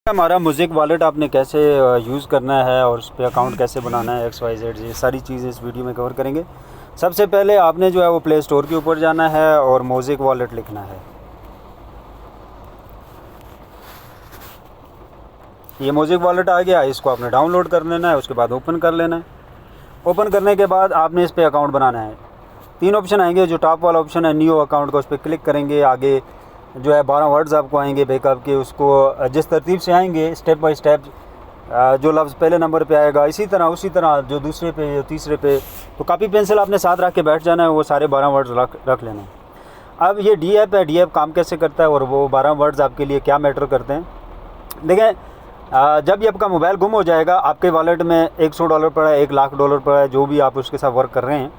हमारा music wallet आपने कैसे यूज़ करना है और उस पे अकाउंट कैसे बनाना है, एक्स वाई जेड, ये सारी चीज़ें इस वीडियो में कवर करेंगे। सबसे पहले आपने जो है वो प्ले स्टोर के ऊपर जाना है और म्यूज़िक वॉलेट लिखना है। ये म्यूज़िक वॉलेट आ गया, इसको आपने डाउनलोड कर लेना है, उसके बाद ओपन कर लेना है। ओपन करने के बाद आपने इस पर अकाउंट बनाना है। 3 ऑप्शन आएंगे। जो टॉप वाला ऑप्शन है न्यू अकाउंट का, उस पर क्लिक करेंगे। आगे जो है 12 वर्ड्स आपको आएंगे बैकअप के, उसको जिस तरतीब से आएंगे स्टेप बाय स्टेप, जो लफ्ज़ पहले नंबर पे आएगा उसी तरह जो दूसरे पे, जो तीसरे पे, तो कापी पेंसिल आपने साथ रख के बैठ जाना है, वो सारे 12 वर्ड्स रख लेना है। अब ये डी ऐप है, डी ऐप काम कैसे करता है और वो 12 वर्ड्स आपके लिए क्या मैटर करते हैं, देखें। जब ये आपका मोबाइल गुम हो जाएगा, आपके वॉलेट में $100 पड़ा है, $1,00,000 पड़ा है, जो भी आप उसके साथ वर्क कर रहे हैं,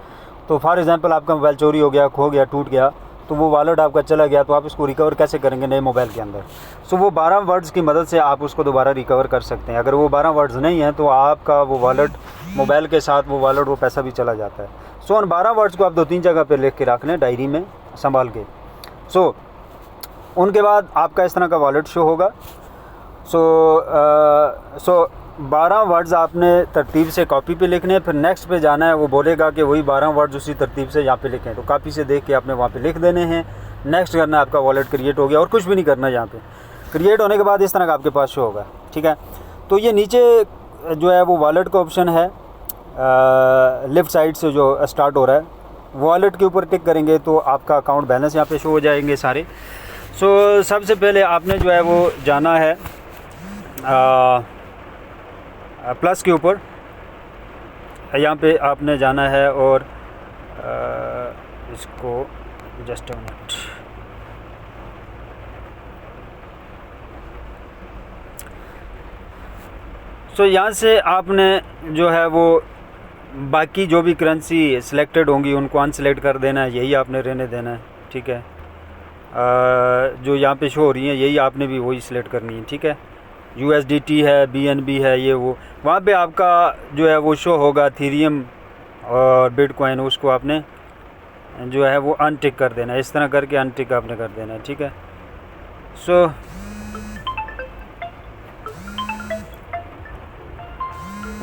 तो फॉर एग्जांपल आपका मोबाइल चोरी हो गया, खो गया, टूट गया, तो वो वॉलेट आपका चला गया, तो आप इसको रिकवर कैसे करेंगे नए मोबाइल के अंदर। सो वो 12 वर्ड्स की मदद से आप उसको दोबारा रिकवर कर सकते हैं। अगर वो 12 वर्ड्स नहीं हैं तो आपका वो वॉलेट, मोबाइल के साथ वो वॉलेट, वो पैसा भी चला जाता है। सो उन 12 वर्ड्स को आप 2-3 जगह पर लिख के रख लें, डायरी में संभाल के। सो उनके बाद आपका इस तरह का वॉलेट शो होगा। सो 12 वर्ड्स आपने तरतीब से कॉपी पे लिखने हैं, फिर नेक्स्ट पे जाना है, वो बोलेगा कि वही 12 वर्ड्स उसी तरतीब से यहाँ पे लिखें, तो कॉपी से देख के आपने वहाँ पे लिख देने हैं। नेक्स्ट करना है, आपका वॉलेट क्रिएट हो गया और कुछ भी नहीं करना है। यहाँ पे क्रिएट होने के बाद इस तरह का आपके पास शो होगा, ठीक है। तो ये नीचे जो है वो वॉलेट का ऑप्शन है, लेफ़्ट साइड से जो स्टार्ट हो रहा है, वॉलेट के ऊपर टिक करेंगे तो आपका अकाउंट बैलेंस यहाँ पे शो हो जाएंगे सारे। सो सबसे पहले आपने जो है वो जाना है प्लस के ऊपर, यहाँ पे आपने जाना है और इसको जस्ट अ मिनट, सो यहाँ से आपने जो है वो बाकी जो भी करेंसी सिलेक्टेड होंगी उनको अनसेलेक्ट कर देना है, यही आपने रहने देना है, ठीक है। जो यहाँ पे शो हो रही हैं यही आपने भी वही सिलेक्ट करनी है, ठीक है। USDT है, BNB है, ये वो वहाँ पे आपका जो है वो शो होगा थीरियम और बिटकॉइन, उसको आपने जो है वो अनटिक कर देना है। इस तरह करके अनटिक आपने कर देना है, ठीक है। सो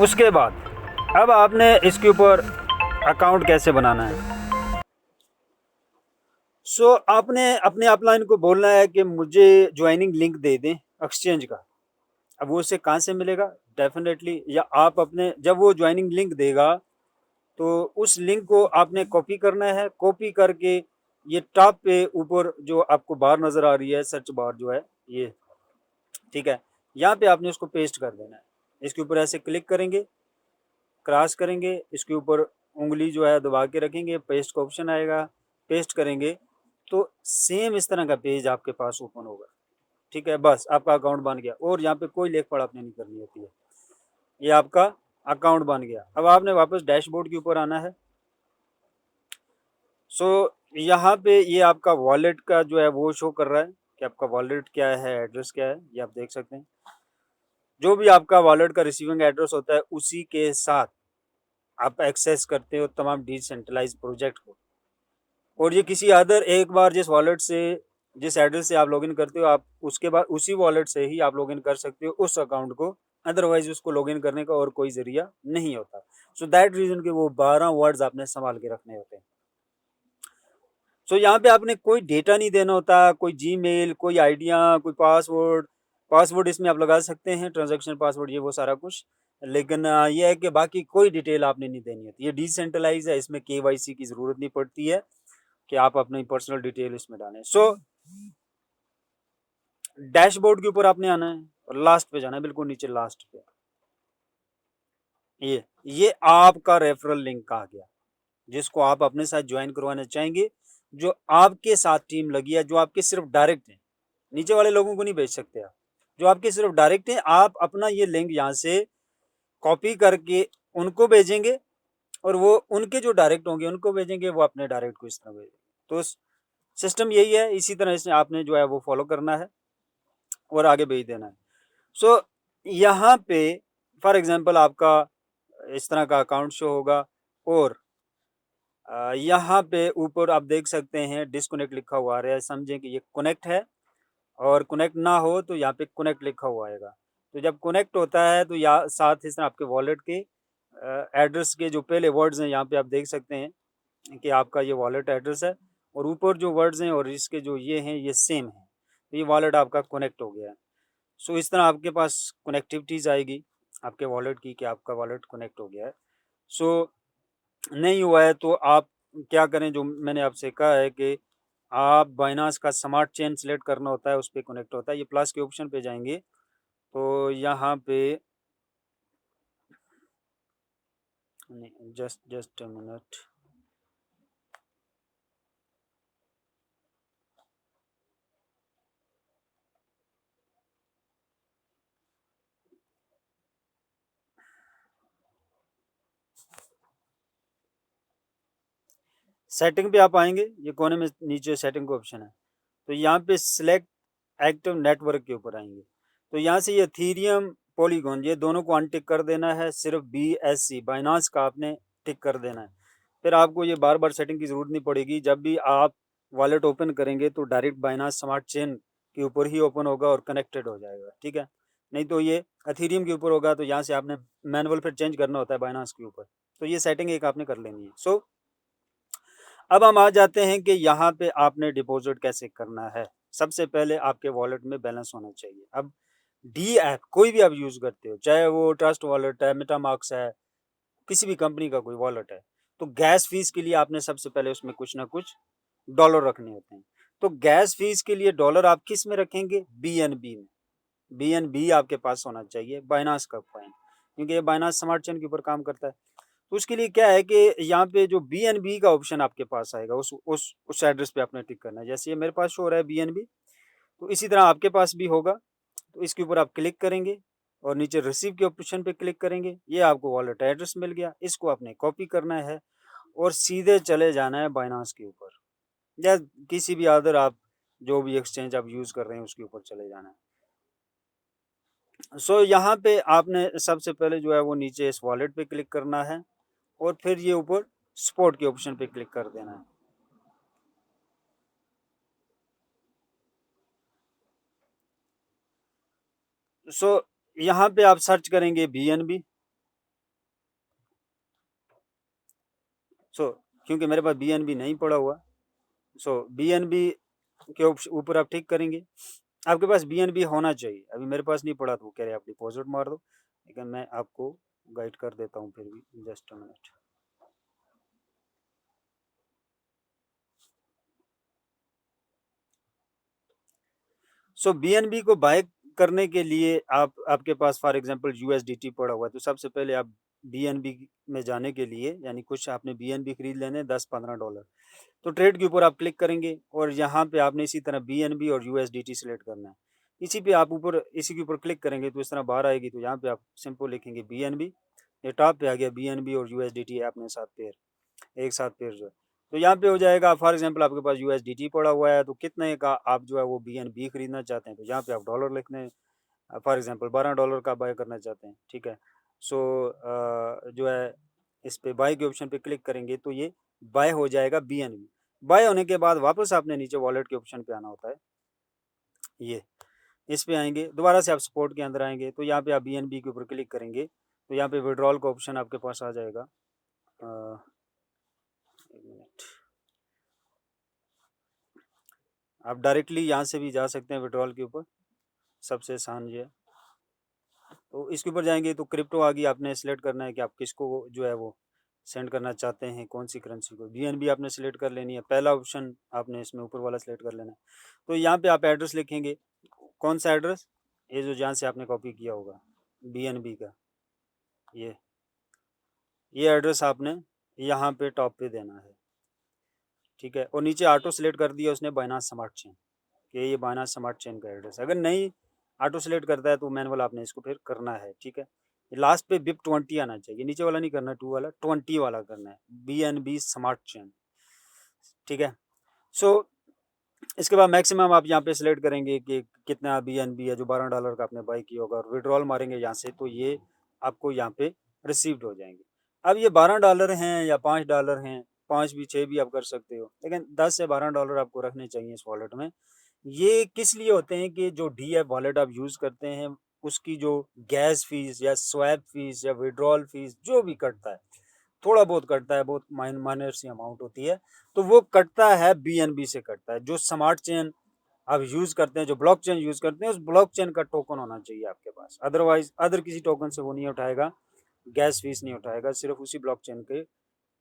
उसके बाद अब आपने इसके ऊपर अकाउंट कैसे बनाना है। सो आपने अपने अपलाइन को बोलना है कि मुझे ज्वाइनिंग लिंक दे दें एक्सचेंज का। अब वो उसे कहाँ से मिलेगा, डेफिनेटली, या आप अपने, जब वो ज्वाइनिंग लिंक देगा तो उस लिंक को आपने कॉपी करना है। कॉपी करके ये टॉप पे ऊपर जो आपको बार नज़र आ रही है, सर्च बार जो है ये, ठीक है, यहाँ पे आपने उसको पेस्ट कर देना है। इसके ऊपर ऐसे क्लिक करेंगे, क्रॉस करेंगे, इसके ऊपर उंगली जो है दबा के रखेंगे, पेस्ट का ऑप्शन आएगा, पेस्ट करेंगे तो सेम इस तरह का पेज आपके पास ओपन होगा, ठीक है। बस आपका अकाउंट बन गया और यहाँ पे कोई लेख पढ़ आपने नहीं करनी होती है, ये आपका अकाउंट बन गया। अब आपने वापस डैशबोर्ड के ऊपर आना है। सो यहाँ पे ये आपका वॉलेट का जो है वो शो कर रहा है कि आपका वॉलेट क्या है, एड्रेस क्या है, ये आप देख सकते हैं। जो भी आपका वॉलेट का रिसीविंग एड्रेस होता है उसी के साथ आप एक्सेस करते हो तमाम डिसेंट्रलाइज प्रोजेक्ट को। और ये किसी अदर, एक बार जिस वॉलेट से, जिस एड्रेस से आप लॉगिन करते हो, आप उसके बाद उसी वॉलेट से ही आप लॉगिन कर सकते हो उस अकाउंट को, अदरवाइज उसको लॉगिन करने का और कोई जरिया नहीं होता। सो दैट रीजन के वो 12 वर्ड्स आपने संभाल के रखने होते हैं। सो यहाँ पे आपने कोई डेटा नहीं देना होता, कोई जीमेल, कोई आइडिया, कोई पासवर्ड। पासवर्ड इसमें आप लगा सकते हैं, ट्रांजैक्शन पासवर्ड, ये वो सारा कुछ, लेकिन ये है कि बाकी कोई डिटेल आपने नहीं देनी होती। ये डिसेंट्रलाइज है, इसमें KYC की ज़रूरत नहीं पड़ती है कि आप अपनी पर्सनल डिटेल इसमें डालें। सो डैशबोर्ड के ऊपर आपने आना है और लास्ट पे जाना है, बिल्कुल नीचे लास्ट पे। ये आपका रेफरल लिंक आ गया, जिसको आप अपने साथ ज्वाइन करवाना चाहेंगे, जो आपके साथ टीम लगी है, जो आपके सिर्फ डायरेक्ट हैं, नीचे वाले लोगों को नहीं भेज सकते आप, जो आपके सिर्फ डायरेक्ट हैं। आप अपना ये लिंक यहाँ से कॉपी करके उनको भेजेंगे और वो उनके जो डायरेक्ट होंगे उनको भेजेंगे, वो अपने डायरेक्ट को इस तरह भेजेंगे। तो सिस्टम यही है, इसी तरह से आपने जो है वो फॉलो करना है और आगे भेज देना है। सो यहाँ पे फॉर एग्जांपल आपका इस तरह का अकाउंट शो होगा और यहाँ पे ऊपर आप देख सकते हैं डिस्कनेक्ट लिखा हुआ आ रहा है, समझें कि ये कनेक्ट है और कनेक्ट ना हो तो यहाँ पे कनेक्ट लिखा हुआ आएगा। तो जब कनेक्ट होता है तो या साथ ही साथ आपके वॉलेट के एड्रेस के जो पहले वर्ड्स हैं यहाँ पे आप देख सकते हैं कि आपका ये वॉलेट एड्रेस है, और ऊपर जो वर्ड्स हैं और इसके जो ये हैं ये सेम है, तो ये वॉलेट आपका कनेक्ट हो गया है। सो इस तरह आपके पास कनेक्टिविटीज़ आएगी आपके वॉलेट की कि आपका वॉलेट कनेक्ट हो गया है। सो नहीं हुआ है तो आप क्या करें, जो मैंने आपसे कहा है कि आप बाइनांस का स्मार्ट चेन सेलेक्ट करना होता है, उस पर कनेक्ट होता है। ये प्लस के ऑप्शन पे जाएंगे तो यहाँ पे जस्ट अ मिनट, सेटिंग पे आप आएंगे, ये कोने में नीचे सेटिंग का ऑप्शन है, तो यहाँ पे सिलेक्ट एक्टिव नेटवर्क के ऊपर आएंगे। तो यहाँ से ये इथेरियम पॉलीगॉन ये दोनों को अनटिक कर देना है, सिर्फ BSC बाइनांस का आपने टिक कर देना है। फिर आपको ये बार बार सेटिंग की ज़रूरत नहीं पड़ेगी, जब भी आप वॉलेट ओपन करेंगे तो डायरेक्ट बाइनांस स्मार्ट चेन के ऊपर ही ओपन होगा और कनेक्टेड हो जाएगा, ठीक है। नहीं तो ये इथेरियम के ऊपर होगा तो यहाँ से आपने मैनुअल फिर चेंज करना होता है बाइनांस के ऊपर, तो ये सेटिंग एक आपने कर लेनी है। सो अब हम आ जाते हैं कि यहाँ पे आपने डिपॉजिट कैसे करना है। सबसे पहले आपके वॉलेट में बैलेंस होना चाहिए। अब डी ऐप कोई भी आप यूज़ करते हो, चाहे वो ट्रस्ट वॉलेट है, मेटामार्क्स है, किसी भी कंपनी का कोई वॉलेट है, तो गैस फीस के लिए आपने सबसे पहले उसमें कुछ ना कुछ डॉलर रखने होते हैं। तो गैस फीस के लिए डॉलर आप किस में रखेंगे? BNB में। BNB आपके पास होना चाहिए, बाइनांस का कॉइन, क्योंकि ये बाइनांस स्मार्ट चेन के ऊपर काम करता है। तो उसके लिए क्या है कि यहाँ पे जो BNB का ऑप्शन आपके पास आएगा उस एड्रेस पे आपने टिक करना है। जैसे ये मेरे पास शो हो रहा है BNB, तो इसी तरह आपके पास भी होगा। तो इसके ऊपर आप क्लिक करेंगे और नीचे रिसीव के ऑप्शन पे क्लिक करेंगे, ये आपको वॉलेट एड्रेस मिल गया। इसको आपने कॉपी करना है और सीधे चले जाना है बाइनांस के ऊपर, या किसी भी अदर आप जो भी एक्सचेंज आप यूज़ कर रहे हैं उसके ऊपर चले जाना है। सो यहाँ पे आपने सबसे पहले जो है वो नीचे इस वॉलेट पे क्लिक करना है और फिर ये ऊपर स्पॉट के ऑप्शन पे क्लिक कर देना है। सो यहाँ पे आप सर्च करेंगे BNB। सो क्योंकि मेरे पास BNB नहीं पड़ा हुआ, सो BNB के ऊपर आप टिक करेंगे। आपके पास BNB होना चाहिए, अभी मेरे पास नहीं पड़ा तो वो कह रहे आप डिपॉजिट मार दो, लेकिन मैं आपको गाइड कर देता हूँ फिर भी, just a minute. So BNB को बाय करने के लिए आपके पास फॉर एग्जांपल USDT पड़ा हुआ है, तो सबसे पहले आप BNB में जाने के लिए, यानी कुछ आपने BNB खरीद लेने 10-15 डॉलर, तो ट्रेड के ऊपर आप क्लिक करेंगे और यहाँ पे आपने इसी तरह BNB और USDT सिलेक्ट करना है। इसी पे आप ऊपर इसी के ऊपर क्लिक करेंगे तो इस तरह बाहर आएगी, तो यहाँ पे आप सिंपल लिखेंगे BNB, ये टॉप पे आ गया BNB और USDT आपने साथ पेयर, एक साथ पेयर जो है, तो यहाँ पे हो जाएगा। फॉर एग्जांपल आपके पास USDT पड़ा हुआ है, तो कितने का आप जो है वो BNB खरीदना चाहते हैं, तो यहाँ पे आप डॉलर लिखते हैं। फॉर एग्जांपल $12 का बाय करना चाहते हैं, ठीक है। सो जो है इस पे बाय के ऑप्शन पे क्लिक करेंगे तो ये बाय हो जाएगा BNB। बाय होने के बाद वापस आपने नीचे वॉलेट के ऑप्शन पे आना होता है, ये इस पे आएंगे, दोबारा से आप सपोर्ट के अंदर आएंगे तो यहाँ पे आप BNB के ऊपर क्लिक करेंगे तो यहाँ पे विड्रॉल का ऑप्शन आपके पास आ जाएगा। एक मिनट, आप डायरेक्टली यहाँ से भी जा सकते हैं विड्रॉल के ऊपर, सबसे आसान ये है। तो इसके ऊपर जाएंगे तो क्रिप्टो आ गई, आपने सेलेक्ट करना है कि आप किसको जो है वो सेंड करना चाहते हैं, कौन सी करेंसी को। BNB आपने सेलेक्ट कर लेनी है, पहला ऑप्शन आपने इसमें ऊपर वाला सेलेक्ट कर लेना है। तो यहाँ पे आप एड्रेस लिखेंगे, कौन सा एड्रेस, ये जो जहाँ से आपने कॉपी किया होगा BNB का, ये एड्रेस आपने यहाँ पे टॉप पे देना है, ठीक है। और नीचे ऑटो सेलेक्ट कर दिया उसने बाइनांस स्मार्ट चेन, कि ये बाइनांस स्मार्ट चेन का एड्रेस। अगर नहीं ऑटो सेलेक्ट करता है तो मैनुअल आपने इसको फिर करना है, ठीक है। लास्ट पे BIP20 आना चाहिए, नीचे वाला नहीं करना, 2 वाला 20 वाला करना है, BNB स्मार्ट चेन, ठीक है। सो इसके बाद मैक्सिमम आप यहाँ पे सिलेक्ट करेंगे कि कितना BNB है जो $12 का आपने बाई किया होगा, और विड्रॉल मारेंगे यहाँ से तो ये आपको यहाँ पे रिसीव्ड हो जाएंगे। अब ये $12 हैं या $5 हैं, 5 भी 6 भी आप कर सकते हो, लेकिन 10 से $12 आपको रखने चाहिए इस वॉलेट में, ये किस लिए होते हैं कि जो DF वॉलेट आप यूज़ करते हैं उसकी जो गैस फीस या स्वैप फीस या विड्रॉल फीस जो भी कटता है, थोड़ा बहुत कटता है, बहुत माइनर सी अमाउंट होती है, तो वो कटता है BNB से कटता है। जो स्मार्ट चेन आप यूज़ करते हैं, जो ब्लॉकचेन यूज़ करते हैं, उस ब्लॉकचेन का टोकन होना चाहिए आपके पास, अदरवाइज अदर किसी टोकन से वो नहीं उठाएगा, गैस फीस नहीं उठाएगा, सिर्फ उसी ब्लॉकचेन के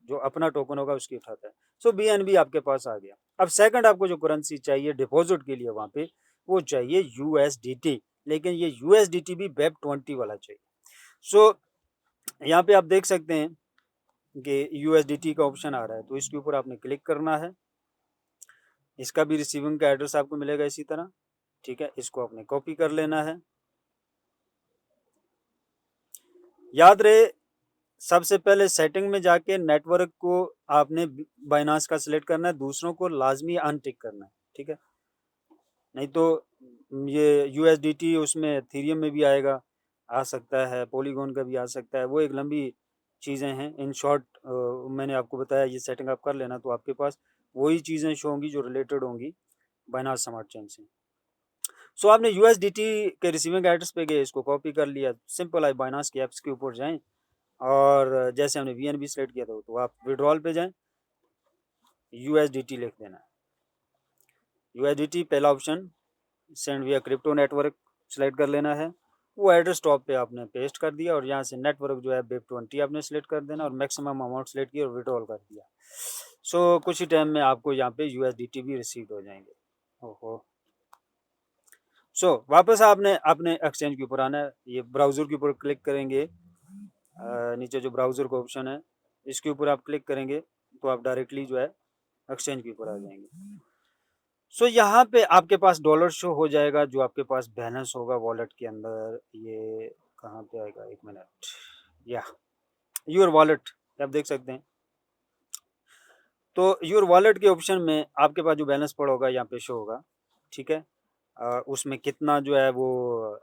जो अपना टोकन होगा उसकी उठाता है। सो BNB आपके पास आ गया। अब सेकंड आपको जो करेंसी चाहिए डिपॉजिट के लिए वहाँ पे, वो चाहिए USDT, लेकिन ये USDT भी वेब 20 वाला चाहिए। सो यहाँ पे आप देख सकते हैं कि USDT का ऑप्शन आ रहा है, तो इसके ऊपर आपने क्लिक करना है। इसका भी रिसीविंग का एड्रेस आपको मिलेगा इसी तरह, ठीक है। इसको आपने कॉपी कर लेना है। याद रहे, सबसे पहले सेटिंग में जाके नेटवर्क को आपने बाइनांस का सिलेक्ट करना है, दूसरों को लाजमी अनटिक करना है, ठीक है। नहीं तो ये USDT उसमें एथेरियम में भी आएगा, आ सकता है, पॉलीगॉन का भी आ सकता है, वो एक लंबी चीज़ें हैं। इन शॉर्ट मैंने आपको बताया, ये सेटिंग आप कर लेना तो आपके पास वही चीज़ें शो होंगी जो रिलेटेड होंगी बाइनांस स्मार्ट चेन से। सो आपने USDT के रिसीविंग एड्रेस पे गए, इसको कॉपी कर लिया, सिंपल है, बाइनांस के ऐप्स के ऊपर जाएं और जैसे हमने BNB सेलेक्ट किया था तो आप विड्रॉल पे जाएं, USDT लिख देना है। USDT पहला ऑप्शन, सेंड विया क्रिप्टो नेटवर्क सेलेक्ट कर लेना है। वो एड्रेस टॉप पे आपने पेस्ट कर दिया और यहाँ से नेटवर्क जो है वेब 20 आपने सेलेक्ट कर देना और मैक्सिमम अमाउंट सेलेक्ट किया और विड्रॉल कर दिया। सो कुछ ही टाइम में आपको यहाँ पे USDT भी रिसीव हो जाएंगे। ओहो। सो वापस आपने अपने एक्सचेंज के ऊपर आना है, ये ब्राउज़र के ऊपर क्लिक करेंगे, नीचे जो ब्राउज़र का ऑप्शन है इसके ऊपर आप क्लिक करेंगे तो आप डायरेक्टली जो है एक्सचेंज के ऊपर आ जाएंगे। सो यहाँ पे आपके पास डॉलर शो हो जाएगा, जो आपके पास बैलेंस होगा वॉलेट के अंदर। ये कहाँ पे आएगा, एक मिनट, या योर वॉलेट आप देख सकते हैं। तो योर वॉलेट के ऑप्शन में आपके पास जो बैलेंस पड़ा होगा यहाँ पे शो होगा, ठीक है। उसमें कितना जो है वो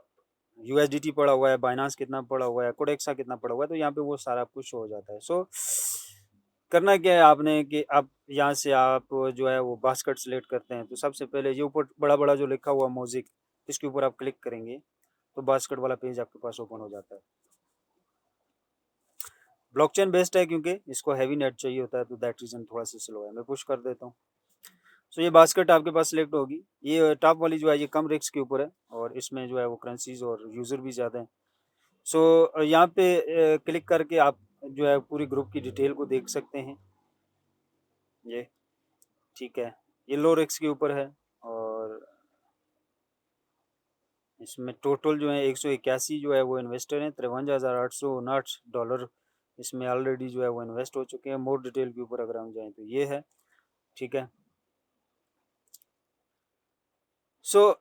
USDT पड़ा हुआ है, बाइनांस कितना पड़ा हुआ है, कोडेक्सा कितना पड़ा हुआ है, तो यहाँ पे वो सारा कुछ शो हो जाता है। सो करना क्या है आपने कि आप यहाँ से आप जो है वो बास्केट सेलेक्ट करते हैं, तो सबसे पहले ये ऊपर बड़ा बड़ा जो लिखा हुआ म्यूजिक, इसके ऊपर आप क्लिक करेंगे तो बास्केट वाला पेज आपके पास ओपन हो जाता है। ब्लॉकचेन बेस्ड है क्योंकि इसको हैवी नेट चाहिए होता है, तो दैट रीजन थोड़ा सा स्लो है। मैं पुश कर देता हूँ, सो ये बास्केट आपके पास सिलेक्ट होगी। ये टॉप वाली जो है ये कम रिस्क के ऊपर है और इसमें जो है वो करेंसीज और यूज़र भी ज़्यादा हैं। सो यहाँ पे क्लिक करके आप जो है पूरी ग्रुप की डिटेल को देख सकते हैं, ये ठीक है। ये लो रिस्क के ऊपर है और इसमें टोटल जो है 181 जो है वो इन्वेस्टर हैं, 53,859 डॉलर इसमें ऑलरेडी जो है वो इन्वेस्ट हो चुके हैं। मोर डिटेल के ऊपर अगर हम जाएं तो ये है, ठीक है। सो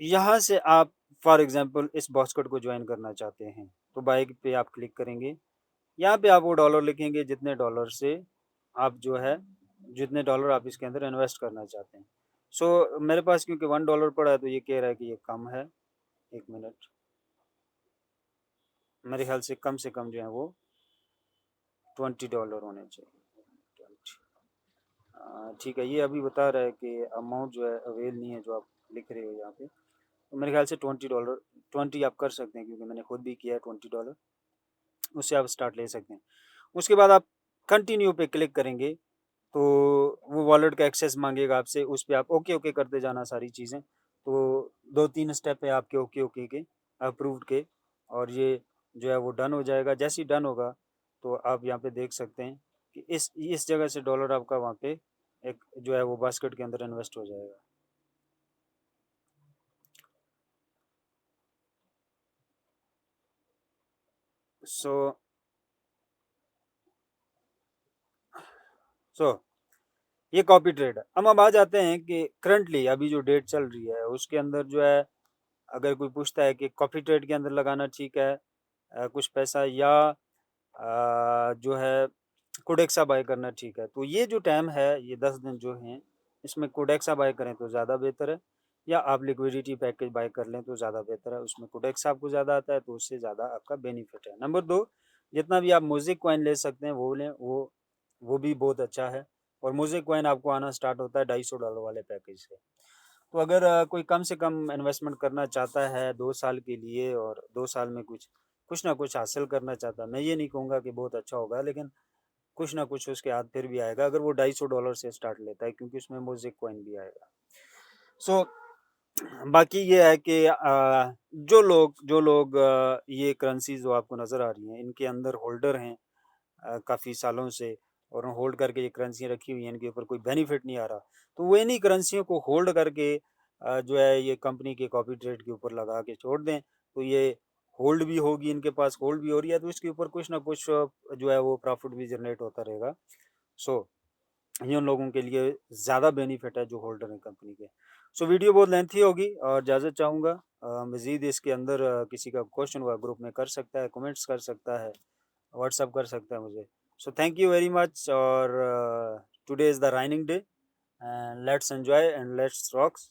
यहाँ से आप फॉर एग्जांपल इस बास्केट को ज्वाइन करना चाहते हैं तो बाय पे आप क्लिक करेंगे। यहाँ पे आप वो डॉलर लिखेंगे जितने डॉलर से आप जो है, जितने डॉलर आप इसके अंदर इन्वेस्ट करना चाहते हैं। सो मेरे पास क्योंकि $1 पड़ा है तो ये कह रहा है कि ये कम है, एक मिनट, मेरे ख्याल से कम जो है वो $20 होने चाहिए, 20। ठीक है, ये अभी बता रहा है कि अमाउंट जो है अवेल नहीं है, जो आप लिख रहे हो यहाँ पे, तो मेरे ख्याल से $20 20 आप कर सकते हैं क्योंकि मैंने खुद भी किया है $20, उससे आप स्टार्ट ले सकते हैं। उसके बाद आप कंटिन्यू पे क्लिक करेंगे तो वो वॉलेट का एक्सेस मांगेगा आपसे, उस पर आप ओके ओके करते जाना सारी चीज़ें। तो 2-3 स्टेप है आपके ओके ओके के, अप्रूव्ड के, और ये जो है वो डन हो जाएगा। जैसे ही डन होगा तो आप यहाँ पे देख सकते हैं कि इस जगह से डॉलर आपका वहाँ पे एक जो है वो बास्केट के अंदर इन्वेस्ट हो जाएगा। सो सो ये कॉपी ट्रेड है। अब आ जाते हैं कि करंटली अभी जो डेट चल रही है उसके अंदर जो है, अगर कोई पूछता है कि कॉपी ट्रेड के अंदर लगाना ठीक है कुछ पैसा, या जो है कोडेक्सा बाय करना ठीक है, तो ये जो टाइम है ये 10 दिन जो हैं, इसमें कोडेक्सा बाय करें तो ज़्यादा बेहतर है, या आप लिक्विडिटी पैकेज बाय कर लें तो ज़्यादा बेहतर है। उसमें कोडेक्सा आपको ज़्यादा आता है तो उससे ज़्यादा आपका बेनिफिट है। नंबर 2, जितना भी आप म्यूज़िक कॉइन ले सकते हैं वो लें, वो भी बहुत अच्छा है। और म्यूज़िक कॉइन आपको आना स्टार्ट होता है $250 वाले पैकेज से। तो अगर कोई कम से कम इन्वेस्टमेंट करना चाहता है 2 साल के लिए और 2 साल में कुछ कुछ ना कुछ हासिल करना चाहता है, मैं ये नहीं कहूँगा कि बहुत अच्छा होगा, लेकिन कुछ ना कुछ उसके हाथ फिर भी आएगा अगर वो $250 से स्टार्ट लेता है, क्योंकि उसमें मोज़ेक कॉइन भी आएगा। सो बाकी ये है कि जो लोग ये करेंसीज़ जो आपको नज़र आ रही हैं, इनके अंदर होल्डर हैं काफ़ी सालों से और होल्ड करके ये करेंसी रखी हुई हैं, इनके ऊपर कोई बेनिफिट नहीं आ रहा। तो वो इन्हीं करेंसियों को होल्ड करके जो है ये कंपनी के कॉपी ट्रेड के ऊपर लगा के छोड़ दें, तो ये होल्ड भी होगी, इनके पास होल्ड भी हो रही है, तो इसके ऊपर कुछ ना कुछ जो है वो प्रॉफ़िट भी जनरेट होता रहेगा। सो ये उन लोगों के लिए ज़्यादा बेनिफिट है जो होल्डर हैं कंपनी के। सो वीडियो बहुत लेंथी होगी और इजाज़त चाहूँगा। मज़ीद इसके अंदर किसी का क्वेश्चन हुआ ग्रुप में कर सकता है, कमेंट्स कर सकता है, व्हाट्सएप कर सकता है मुझे। So thank you very much और today is the raining day and let's enjoy and let's rocks.